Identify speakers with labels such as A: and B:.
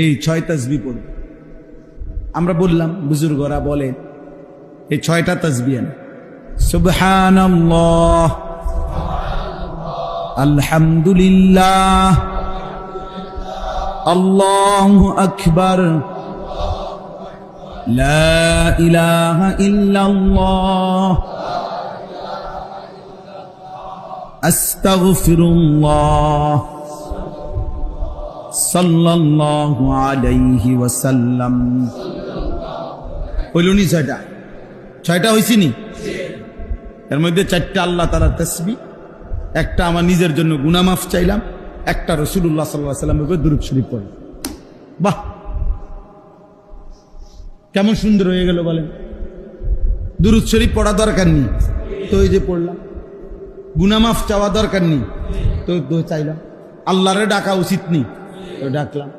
A: এই 6 তাসবিহ পড়বে। আমরা বললাম, বুজুর্গরা বলে এই 6টা তাসবিহ না, সুবহানাল্লাহ, আলহামদুলিল্লাহ, আল্লাহু আকবার, লা ইলাহা ইল্লাল্লাহ, আস্তাগফিরুল্লাহ, সাল্লাল্লাহু আলাইহি ওয়াসাল্লাম। হইলনি 6টা হইছে নি? এর মধ্যে 4টা আল্লাহ তাআলার তাসবিহ, একটা আমার নিজের জন্য গুনাহ মাফ চাইলাম, একটা রাসূলুল্লাহ সাল্লাল্লাহু আলাইহি ওয়াসাল্লামের উপর দুরূদ শরীফ পড়লাম। বাহ, কেমন সুন্দর হয়ে গেল বলেন। দুরূদ শরীফ পড়া দরকার নেই তো এই যে পড়লাম, গুনাহ মাফ চাওয়া দরকার নেই তো চাইলাম, আল্লাহরে ডাকা উচিত নেই তো ডাকলাম।